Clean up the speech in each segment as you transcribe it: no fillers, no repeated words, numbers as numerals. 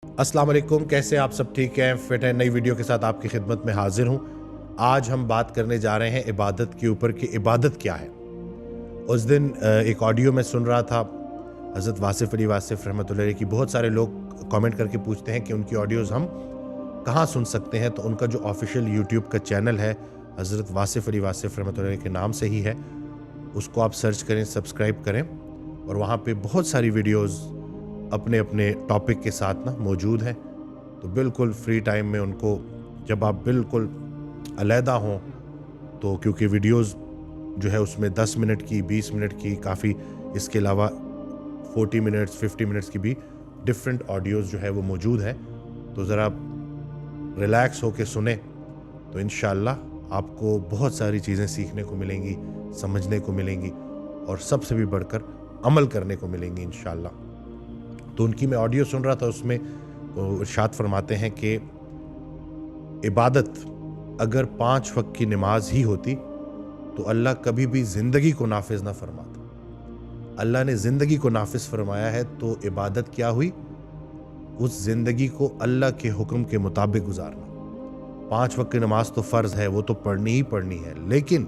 अस्सलाम वालेकुम, कैसे आप सब ठीक हैं, फिट हैं। नई वीडियो के साथ आपकी खिदमत में हाजिर हूँ। आज हम बात करने जा रहे हैं इबादत के ऊपर कि इबादत क्या है। उस दिन एक ऑडियो में सुन रहा था हज़रत वासिफ़ अली वासिफ़ रहमतुल्लाह अलैह की। बहुत सारे लोग कमेंट करके पूछते हैं कि उनकी ऑडियोज़ हम कहाँ सुन सकते हैं, तो उनका जो ऑफ़िशियल यूट्यूब का चैनल है हज़रत वासिफ़ अली वासिफ़ रहमतुल्लाह अलैह के नाम से ही है, उसको आप सर्च करें, सब्सक्राइब करें और वहाँ पे बहुत सारी वीडियोज़ अपने अपने टॉपिक के साथ ना मौजूद हैं। तो बिल्कुल फ्री टाइम में उनको, जब आप बिल्कुल अलहदा हों, तो क्योंकि वीडियोज़ जो है उसमें 10 मिनट की, 20 मिनट की काफ़ी, इसके अलावा 40 मिनट्स 50 मिनट्स की भी डिफरेंट ऑडियोज़ जो है वो मौजूद है। तो ज़रा रिलैक्स होके सुने तो इंशाअल्लाह आपको बहुत सारी चीज़ें सीखने को मिलेंगी, समझने को मिलेंगी और सबसे भी बढ़कर अमल करने को मिलेंगी इंशाअल्लाह। तो उनकी मैं ऑडियो सुन रहा था, उसमें वो इरशाद फरमाते हैं कि इबादत अगर 5 वक्त की नमाज ही होती तो अल्लाह कभी भी ज़िंदगी को नाफिज ना फरमाता। अल्लाह ने ज़िंदगी को नाफिज फरमाया है, तो इबादत क्या हुई? उस ज़िंदगी को अल्लाह के हुक्म के मुताबिक गुजारना। 5 वक्त की नमाज तो फ़र्ज़ है, वो तो पढ़नी ही पढ़नी है, लेकिन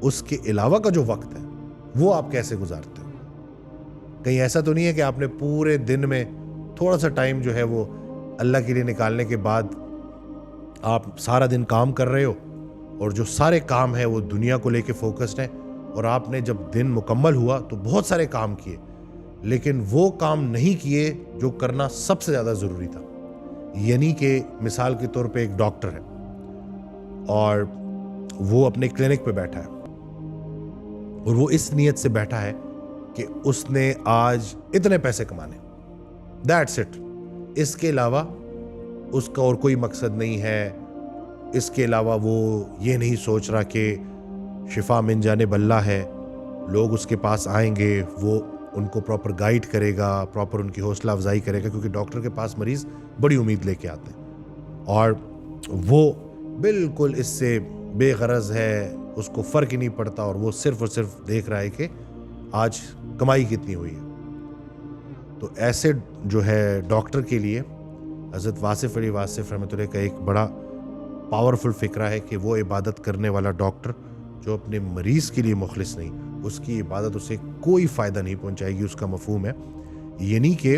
उसके अलावा का जो वक्त है वो आप कैसे गुजारते हो? कहीं ऐसा तो नहीं है कि आपने पूरे दिन में थोड़ा सा टाइम जो है वो अल्लाह के लिए निकालने के बाद आप सारा दिन काम कर रहे हो और जो सारे काम है वो दुनिया को लेके फोकस्ड हैं, और आपने जब दिन मुकम्मल हुआ तो बहुत सारे काम किए, लेकिन वो काम नहीं किए जो करना सबसे ज़्यादा ज़रूरी था। यानी कि मिसाल के तौर पे एक डॉक्टर है और वो अपने क्लिनिक पे बैठा है और वो इस नीयत से बैठा है कि उसने आज इतने पैसे कमाने, दैट्स इट। इसके अलावा उसका और कोई मकसद नहीं है। इसके अलावा वो ये नहीं सोच रहा कि शिफा मिन जानिब अल्लाह है, लोग उसके पास आएंगे, वो उनको प्रॉपर गाइड करेगा, प्रॉपर उनकी हौसला अफजाई करेगा, क्योंकि डॉक्टर के पास मरीज़ बड़ी उम्मीद लेके आते हैं और वो बिल्कुल इससे बेगरज है, उसको फ़र्क ही नहीं पड़ता और वो सिर्फ और सिर्फ देख रहा है कि आज कमाई कितनी हुई है। तो ऐसे जो है डॉक्टर के लिए हज़रत वासिफ़ अली वासिफ़ रहमतुल्लाह का एक बड़ा पावरफुल फ़िक्रा है कि वो इबादत करने वाला डॉक्टर जो अपने मरीज़ के लिए मुखलिस नहीं, उसकी इबादत उसे कोई फ़ायदा नहीं पहुंचाएगी। उसका मफ़हूम है यानी कि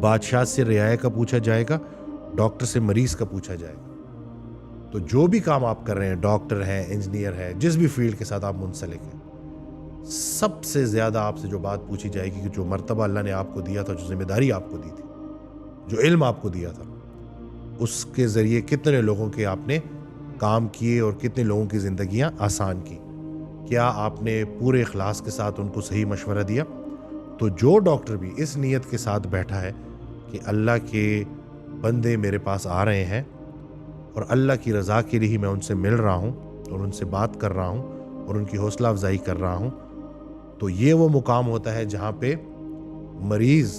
बादशाह से रियाया का पूछा जाएगा, डॉक्टर से मरीज़ का पूछा जाएगा। तो जो भी काम आप कर रहे हैं, डॉक्टर हैं, इंजीनियर है, जिस भी फील्ड के साथ आप मुंसलिक हैं, सबसे ज़्यादा आपसे जो बात पूछी जाएगी कि जो मर्तबा अल्लाह ने आपको दिया था, जो जिम्मेदारी आपको दी थी, जो इल्म आपको दिया था, उसके ज़रिए कितने लोगों के आपने काम किए और कितने लोगों की ज़िंदगियां आसान की। क्या आपने पूरे इखलास के साथ उनको सही मशवरा दिया? तो जो डॉक्टर भी इस नीयत के साथ बैठा है कि अल्लाह के बंदे मेरे पास आ रहे हैं और अल्लाह की रज़ा के लिए ही मैं उनसे मिल रहा हूँ और उनसे बात कर रहा हूँ और उनकी हौसला अफजाई कर रहा हूँ, तो ये वो मुकाम होता है जहाँ पे मरीज़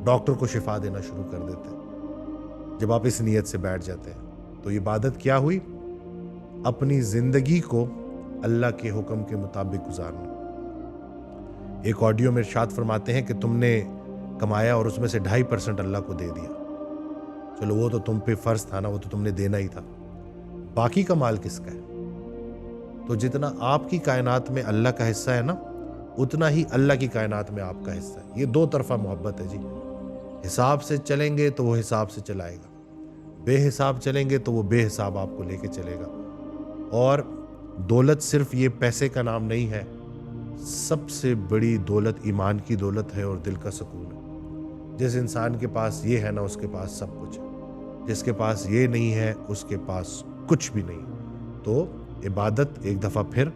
डॉक्टर को शिफा देना शुरू कर देते हैं। जब आप इस नीयत से बैठ जाते हैं तो इबादत क्या हुई? अपनी ज़िंदगी को अल्लाह के हुक्म के मुताबिक गुजारना। एक ऑडियो में इरशाद फरमाते हैं कि तुमने कमाया और उसमें से 2.5% अल्लाह को दे दिया। चलो वो तो तुम पे फ़र्ज़ था ना, वो तो तुमने देना ही था। बाकी का माल किसका है? तो जितना आपकी कायनात में अल्लाह का हिस्सा है ना, उतना ही अल्लाह की कायनात में आपका हिस्सा है। ये दो तरफा मोहब्बत है जी। हिसाब से चलेंगे तो वो हिसाब से चलाएगा, बेहिसाब चलेंगे तो वो बेहिसाब आपको लेके चलेगा। और दौलत सिर्फ ये पैसे का नाम नहीं है, सबसे बड़ी दौलत ईमान की दौलत है और दिल का सुकून है। जिस इंसान के पास ये है ना, उसके पास सब कुछ है। जिसके पास ये नहीं है, उसके पास कुछ भी नहीं। तो इबादत एक दफ़ा फिर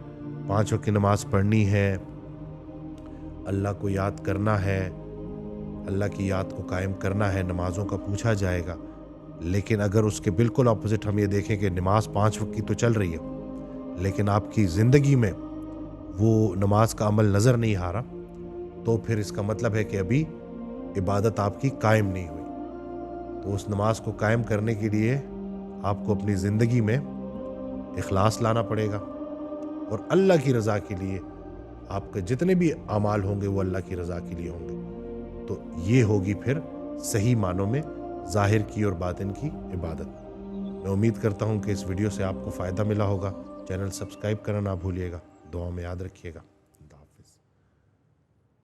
5 वक्त की नमाज पढ़नी है, अल्लाह को याद करना है, अल्लाह की याद को कायम करना है, नमाज़ों का पूछा जाएगा। लेकिन अगर उसके बिल्कुल अपोजिट हम ये देखें कि नमाज 5 वक्त की तो चल रही है, लेकिन आपकी ज़िंदगी में वो नमाज का अमल नज़र नहीं आ रहा, तो फिर इसका मतलब है कि अभी इबादत आपकी कायम नहीं हुई। तो उस नमाज को कायम करने के लिए आपको अपनी ज़िंदगी में इखलास लाना पड़ेगा और अल्लाह की रज़ा के लिए आपके जितने भी अमाल होंगे वो अल्लाह की रज़ा के लिए होंगे। तो ये होगी फिर صحیح معنوں میں ظاہر کی اور باطن کی عبادت۔ میں امید کرتا ہوں کہ اس ویڈیو سے آپ کو فائدہ ملا ہوگا۔ چینل سبسکرائب کرنا نہ بھولیے گا، دعاؤں میں یاد رکھیے گا۔